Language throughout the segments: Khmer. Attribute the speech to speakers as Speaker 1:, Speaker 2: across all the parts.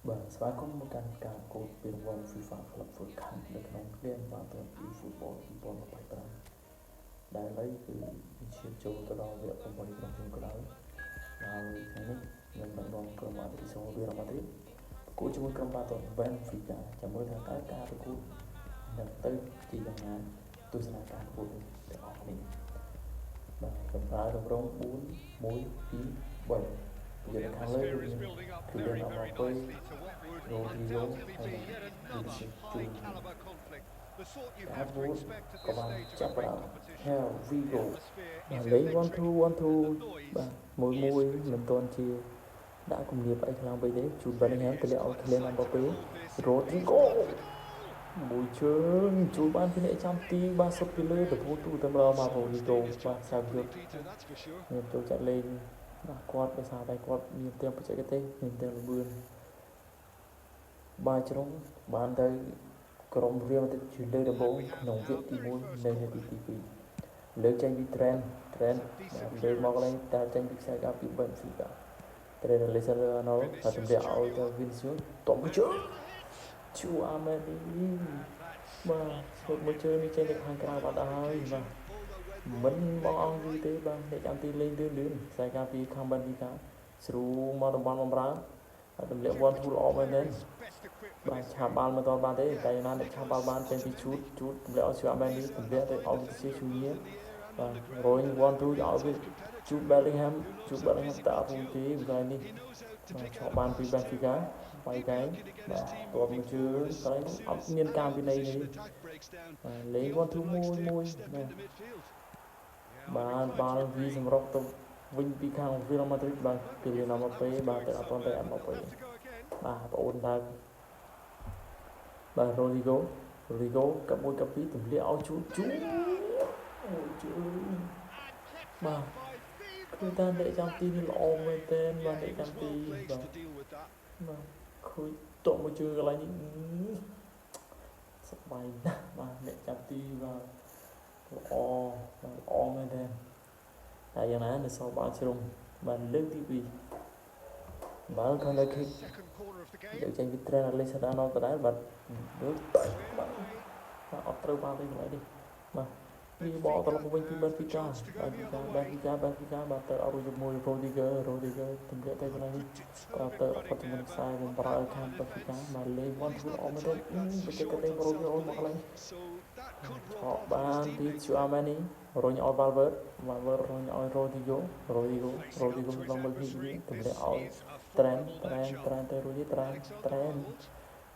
Speaker 1: បាទស្វាគមន៍មកកាន់ការប្រកួតពានរង្វាន់ FIFA Club World Cup នៅក្នុងគ្រាបាល់ទាត់ eFootball 2025ដែលឥឡូវគឺឈានចូលទៅដល់វគ្គ8ក្រុមជុំក្រោយហើយថ្ងៃនេះខ្ញុំដឹកនាំក្រុមអាទីសូវីរ៉ាម៉ាឌ្រីតប្រកួតជាមួយក្រុមបាល់ទាត់ Benfica ចាំមើលថាតើការប្រកួតនឹងទៅជាយ៉ាងណាទស្សនាការប្រកួតនេះទាំងអស់គ្នាបាទកំដៅរង្រង4 1 2 3ពីខាងលើមានគឺមានអមអពុយរ៉ូឌីយ៉ូហើយនិងវិសិជូនការវូតក៏បានចាប់ផ្ដើម Here we go បាទលេង1 2 1 2បាទមួយមិនទាន់ជាដាក់គំនាបអីខ្លាំងពេកទេជូន Bellingham ទៅឲ្យ Kylian Mbappé Rodrigo មួយជើងជួយបានពីអ្នកចាំទីបាទសុទ្ធពីលើទៅទូទៅម្ដងបាទ Rodrigo បាទសាវយុទ្ធមានចូលចាក់លេងបាទគាត់ដោយសារតែគាត់មានទាំងបច្ចេកទេសមានទាំងល្បឿនបាទជ្រុងបានទៅក្រុមរៀលទៅជាលើដំបូងក្នុងវគ្គទី1នៅនាទីទី2លើកចេញពី Trent លើកមកកន្លែងតែចេញពីខ្សែការពី Benfica Trent Alexander Arnold ហើយទម្លាក់ឲ្យទៅ Vinicius តបមួយជើងជួអាមេនីបាទឈុតមួយជើងនេះចេញទៅខាងក្រៅបាត់ហើយបាទមិនបងអង្គយូរទេបាទអ្នកចាំទីលេងលឿនខ្សែការពីខាង Benfica ស្រួលមកតំបន់បំរើហើយទម្លាក់1 2ល្អមែនទេបាទឆាបបាល់មិនទាន់បានទេតែណាអ្នកឆាបបាល់បានចេញពីជូតទម្លាក់ឲ្យជួអាមេនីទម្លាក់ទៅឲ្យវិទ្យាជូញៀបាទរយ1 2ឲ្យវាជូត Bellingham តាអត់រួចទេវិកនេះបាទឆក់បានពី Benfica បាយកែងបាទតបមួយជើងកន្លែងអត់មានការវិន័យនេះបាទលេង1 2 1បាទបាល់វាសម្រុកទៅវិញពីខាង Real Madrid បាទពីលីណាម៉ាប៉េបាទទៅអត់ទៅម៉ាប៉េបាទបងអូនដើរបាទ Rodrigo កាប់1កាប់2ទម្លាក់ឲ្យជូអូជើងបាទគឺតាអ្នកចាំទីនេះល្អមែនទែនបាទអ្នកចាំទីបាទឃើញតក់មួយជើងកន្លែងនេះសប្បាយណាស់បាទអ្នកចាំទីបាទល្អមែនទែនតែយ៉ាងណានៅសល់បាល់ជ្រុំបាទលើកទី2បាល់ខាងលើគិកយកចេញពី Trent Alexander-Arnold ដដែលបាទលើកបាទអត់ត្រូវបាល់ទេកន្លែងនេះបាទវាបកត្រឡប់មកវិញពី Benfica បាទទៅអរុជាមួយ Rodriguez ទម្លាក់ទៅកន្លែងនេះប្រើទៅអត់ទៅមុនខ្សែបំរើខាង Benfica បាទលេង1 2ល្អមែនទេបច្ចេកទេស Rodriguez មកកន្លែងឆក់បានពីជូអាម៉ានីរុញឲ្យ Valverde រុញឲ្យ Rodrigo ដល់មើលពីវាទម្លាក់ឲ្យ Trent ទៅរួចទេ Trent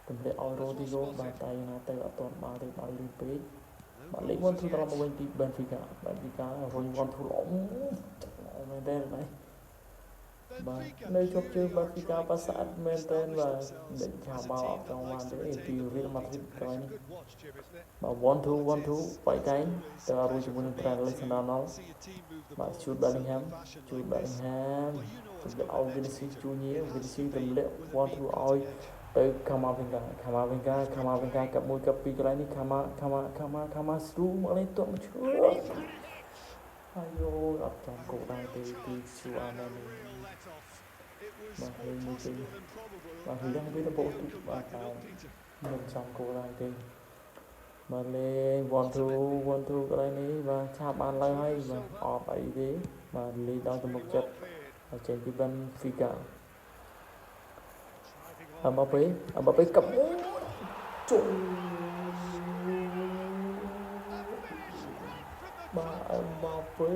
Speaker 1: ទម្លាក់ឲ្យ Rodrigo បាទតែណាទៅអត់ទាន់បាល់ទេបាល់លឿនពេកបាទលេខ1 2ត្រឡប់មកវិញពី Benfica រុញ1 2ល្អមែនទេណាបាទនៅជប់ជើង Benfica បាសាអត់មែនទេបាទដេញឆាបាល់អត់ចង់បានទេពី Real Madrid ក្រោយនេះបាទ1 2បាយកែងទៅរួចជាមួយនឹង Trent Alexander-Arnold បាទជូត Bellingham ទម្លាក់ឲ្យ Vinicius Junior ទម្លាក់1 2ឲ្យទៅ Camavinga កាប់1កាប់2កន្លែងនេះ Cama ស្រូមកនេះទក់មកឈើអាយអត់ចំគោលដៅទេពីឈូអាមែនបាទលេងមួយជើងបាទរឿងវាទៅបោកទូបាទតែមិនចំគោលដៅទេបាទលេង1 2កន្លែងនេះបាទឆាប់បានឡើងហើយបាទអត់អីទេបាទលេងដល់ទំនុកចិត្តហើយចេញពី Benfica អមបាប៉េកាប់ជុំបាទអមបាប៉េ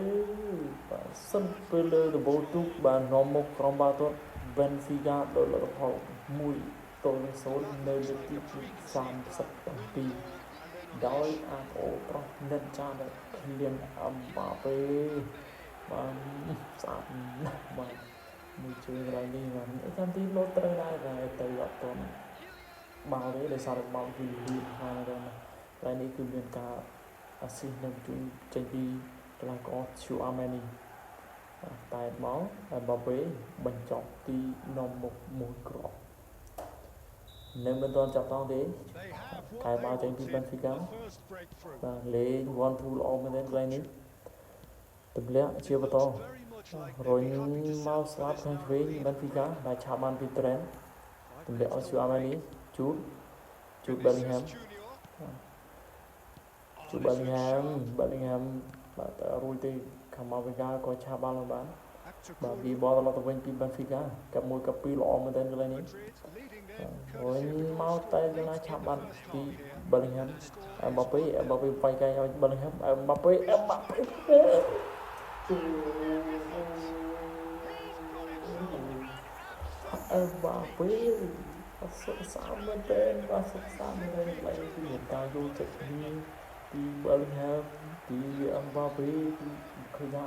Speaker 1: បាទសិនពេលលើដំបូងទូកបាទនាំមុខក្រុមបាល់ទាត់ Benfica ដោយលទ្ធផល1-0នៅលើកទី37ដោយអាអូប្រុសនិនចាដែលKylian Mbappéបាទស្អាតណាស់បាទមួយជើងកន្លែងនេះបាទចាំទីលោតត្រូវដែរតែទៅអត់ទាន់បាល់ទេដោយសារតែបាល់គឺលឿនហើយកន្លែងនេះគឺមានការអាស៊ីសនៅជួយចេញពីកីឡាករ Tchouaméni តែមក Mbappé បញ្ចប់ទីនាំមុខមួយគ្រាប់នៅមិនទាន់ចាប់តង់ទេកែបាល់ចេញពី Benfica បាទលេង1 2ល្អមែនទេកន្លែងនេះទម្លាក់ជាបន្តរុញមកស្លាប់ខាងឆ្វេង Benfica ដែលឆាប់បានពី Trent ទម្លាក់ឲ្យជួអាម៉ានីជូត Bellingham ជូត Bellingham បាទតែរួចទេខាងមកវិញក៏ឆាបាល់បានបាទវាបលត្រឡប់ទៅវិញពី Benfica កាប់1កាប់2ល្អមែនទែនកន្លែងនេះវិញមកតែយ៉ាងណាឆាប់បាត់ពី Bellingham Mbappe វាយកាយឲ្យ Bellingham Mbappe អត់សុខសាន្តមែនទែនបាទសុខសាន្តមែនទែនកន្លែងនេះគឺមានការយល់ចិត្តគ្នាពី Bellingham ពី Mbappe គឺឃើញថា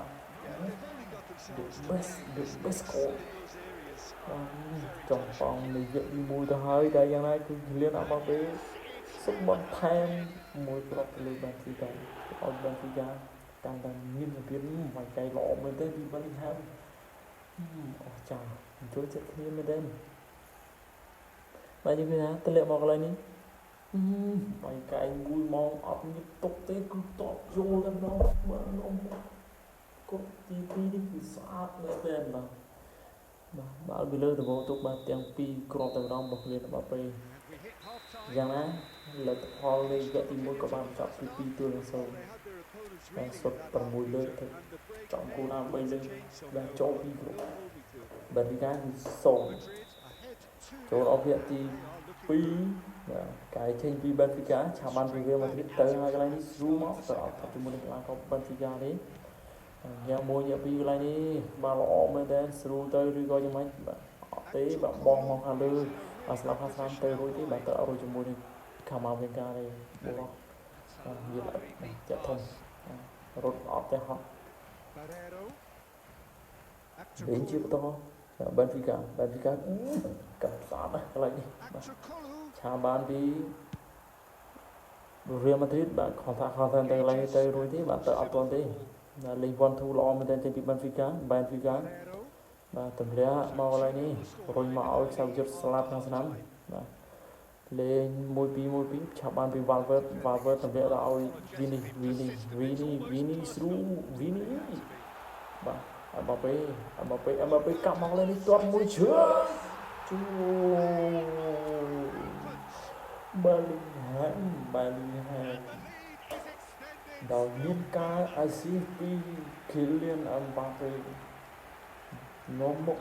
Speaker 1: the best goal ចង់បងនិយាយពីមួយទៅហើយតែយ៉ាងណាគឺលៀន Mbappe សុំបន្ថែមមួយគ្រាប់ទៅលើ Benfica ឲ្យ Benfica កាន់តែមានរបៀបវាយកាយល្អមែនទេពី Bellingham អស្ចារ្យចូលចិត្តគ្នាមែនទេបាទយើងឃើញថាទម្លាក់មកកន្លែងនេះវាយកាយមួយមកអត់មានទុកទេគឺតបយល់តែម្ដងបាទគាត់ទី2នេះគឺស្អាតមែនទេបាទបាល់ពីលើដបទុកបាទទាំងពីរគ្រាប់តែម្ដងរបស់លៀន Mbappe យ៉ាងណាលទ្ធផលនៃវគ្គទី1ក៏បានបញ្ចប់ពី2-0បាទសុទ្ធ6លើកទៅចំគោលដៅ3លើកបាទចូល2គ្រាប់ Benfica គឺ0ចូលអស់វគ្គទី2បាទកាយចេញពី Benfica ឆាប់បានពី Real Madrid ទៅហើយកន្លែងនេះស្រួលមកទៅអត់ជាមួយនឹងកីឡាករ Benfica ទេយ៉ាង1យ៉ាង2កន្លែងនេះបាទល្អមែនតើស្រួលទៅឬក៏យ៉ាងម៉េចបាទអត់ទេបាទបងមកខាងលើបាទស្លាប់ខាងស្រាំទៅរួចទេបាទទៅអត់រួចជាមួយនឹងខាងមកវិញការទេបោះនិយាយចាក់ធំរត់អត់ទេហត់វិញជាបន្តBenfica កាប់ស្អាតណាស់កន្លែងនេះបាទឆាបានពី Real Madrid បាទខំថាទៅកន្លែងទៅរួចទេបាទទៅអត់ទាន់ទេលេង 1-2 ល្អមែនទែនចេញពី Benfica បាទទម្លាក់មកកន្លែងនេះរុញមកឲ្យខ្សែយុទ្ធស្លាប់ខាងស្នាមបាទលេង 1-2 ឆាប់បានពី Valverde ទម្លាក់ដល់ឲ្យ Vini ស្រួល Vini បាទMbappe កាប់មកលេងនេះទាត់មួយជើងជួ Bellingham ដល់មានការ assist ពី Kylian Mbappe នាំមក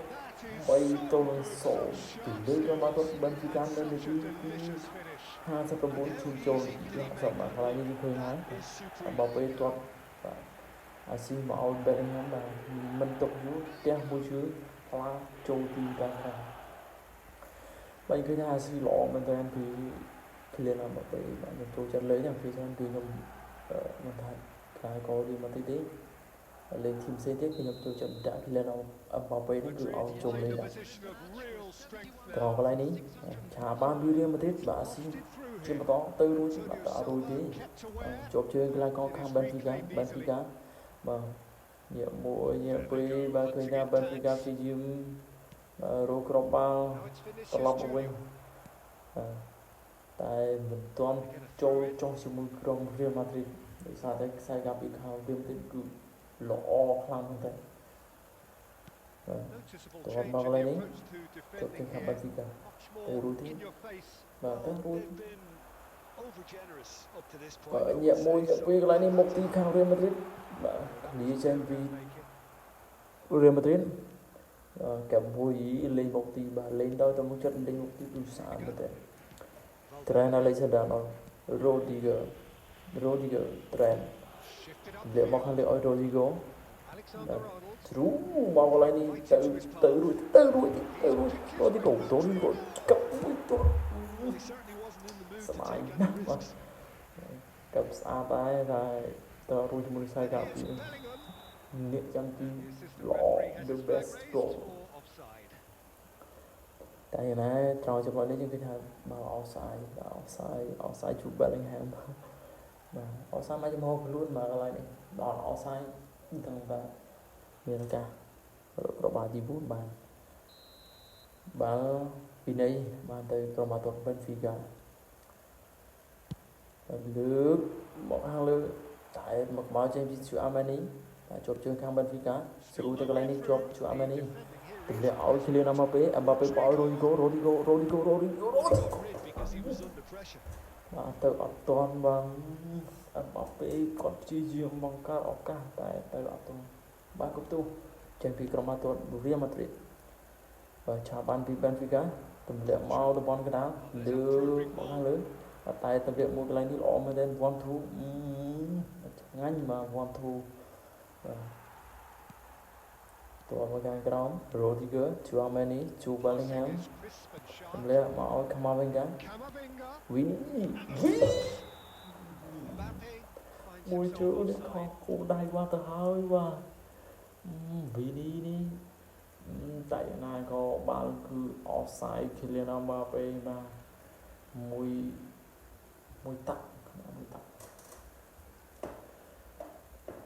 Speaker 1: 3-0ពីលើរបស់គាត់ Benfica នៅនាទីទី59ឈូសចូលសម្រាប់កន្លែងនេះឃើញហើយ Mbappe ទាត់បាទអាស៊ីមកឲ្យ Bellingham បាទមិនຕົកយូរផ្ទះមួយជើងផ្លាចូលទីតាំងបាទឃើញថាអាស៊ីល្អមែនតើពី Kylian Mbappe បាទខ្ញុំចូលចិត្តលេងពីខ្ញុំមិនថាខ្លាយក៏វាមកទីទេលេងធីមផ្សេងទៀតខ្ញុំចូលចិត្តដាក់ Kylian Mbappe នេះគឺឲ្យចូលលេងដែរត្រង់កន្លែងនេះឆាបានវារៀងមកទៀតបាទអាស៊ីជាបន្តទៅរួចបាទអត់រួចទេជាប់ជើងកន្លែងកងខាង Benfica បាទញាក់1ញាក់2បាទឃើញថា Benfica ព្យាយាមរកគ្រាប់បាល់ត្រឡប់មកវិញតែមិនទាន់ចូលចុះជាមួយក្រុម Real Madrid ដោយសារតែខ្សែកាប់ពីខាង Real Madrid គឺល្អខ្លាំងមែនតើបាទតោះមកកន្លែងនេះចូលពីខាង Benfica ទៅរួចទេបាទទៅរួចញាក់1ញាក់2កន្លែងនេះមកទីខាង Real Madrid បាទគ្នាចេញពី Real Madrid កាប់មួយលេងមកទីបាទលេងដល់ទៅមុខចិត្តលេងមកទីគឺស្អាតមែនតើ Trent Alexander-Arnold Rodrigo Trent លាក់មកខាងលើឲ្យ Rodrigo ជ្រូមកកន្លែងនេះទៅរួចRodrigoកាប់មួយទៅស្បាយណាស់បាទកាប់ស្អាតដែរទៅរួចជាមួយខ្សែកាប់ពីនេះចាំពីល្អ the best goal តែណាត្រង់ចំណុចនេះយើងគិតថាមកoffside ជួ Bellingham បាទ offside មកចំហខ្លួនមកកន្លែងនេះដល់ offside ទាំងបាទមានការប្របាទី4បានបាល់ពីនេះបានទៅក្រុមបាល់ទាត់ Benfica លើកមកខាងលើតែមកចេញពីជួអាម៉ានីបាទជាប់ជើងខាង Benfica ស្រួលទៅកន្លែងនេះជាប់ជួអាម៉ានី Tụi lẹ áo Kylian Mbappé bảo Rodrigo và từ ở toàn bằng Mbappé còn chi riêng bằng cả ở cả tại từ ở toàn ba cầu thủ trên phi Cromator Real Madrid và chào ban phi Benfica tụi lẹ mau tụi bọn cái đá lừa bọn hàng lớn và tại tụi lẹ một cái này đi lọ mà đến one two ngắn mà one two tụi bọn cái đó Rodrigo Tchouaméni Jude Bellingham tụi lẹ mau Camavinga Vini môi chữ để khó cô đai qua tờ hơi và Vini đi tại này có bạn cứ offside Kylian Mbappé mà môi tắc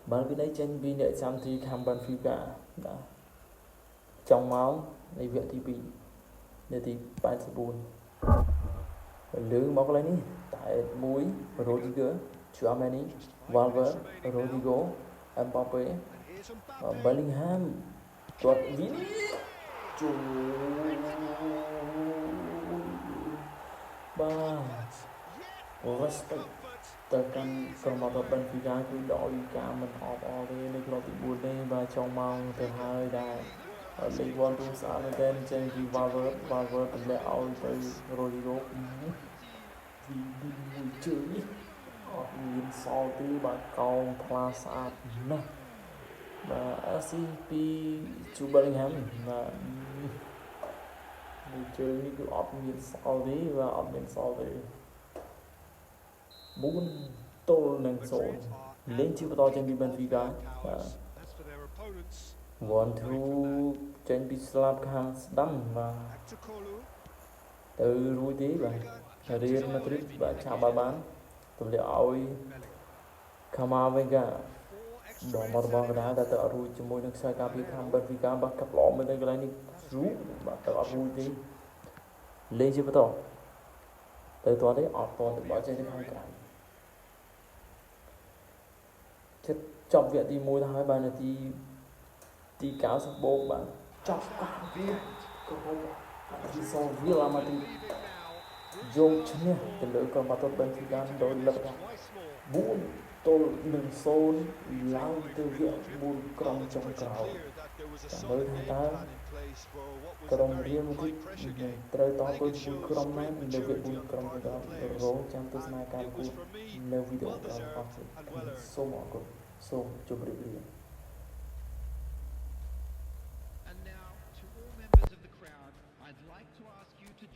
Speaker 1: bạn cái đấy trên vì để xem thì tham ban Benfica đã trong máuในviện thì bị để thì bạn sẽ buồn lưỡng bóng lên đi tại mũi Rodrigo Tchouaméni Valverde Rodrigo Mbappé Bellingham tuột Vini trời ba respect tới căn còn một Benfica cứ đội cả mình họp lên đây có bị buồn đây và trong mong từ hai đại ở League One Two xã lên tên trên vì Valverde từ lẽ ao tới Rodrigo vì đi mùi chửi nhìn sau tí bà con Plaza nè và SCP chú Bellingham và mùi chửi như cứ ọp nhìn sau tí và ọp nhìn sau tí muốn tôi nâng sổ lên chiếc to trên Benfica và one two trên bị slap khang đâm và từ rui tí và Real Madrid và chào bà bán tụi liệu ôi Camavinga bỏ một bóng đá đã tự rui cho môi nước sai cà phê tham Benfica bắt cặp lọ bên đây cái này rú và tự rui tí lên chiếc to từ toán đấy ọt toàn được bỏ trên hai cái trong viện thì môi hai bạn là thì cáo sắp bố bạn chọc cả viên thì sau viên là mà thì dùng chân nha từ lưỡi còn mà tốt bên thì gan đôi lập ra buồn tôi đừng xôn lao từ viện buồn còng trong cào mới hai ta còng riêng một thích trời to với buồn còng này nếu viện buồn còng trong cào rô trong tôi sẽ cào của nếu video cào học số mọi người số chụp được
Speaker 2: And now, to all members of the crowd, I'd like to ask you to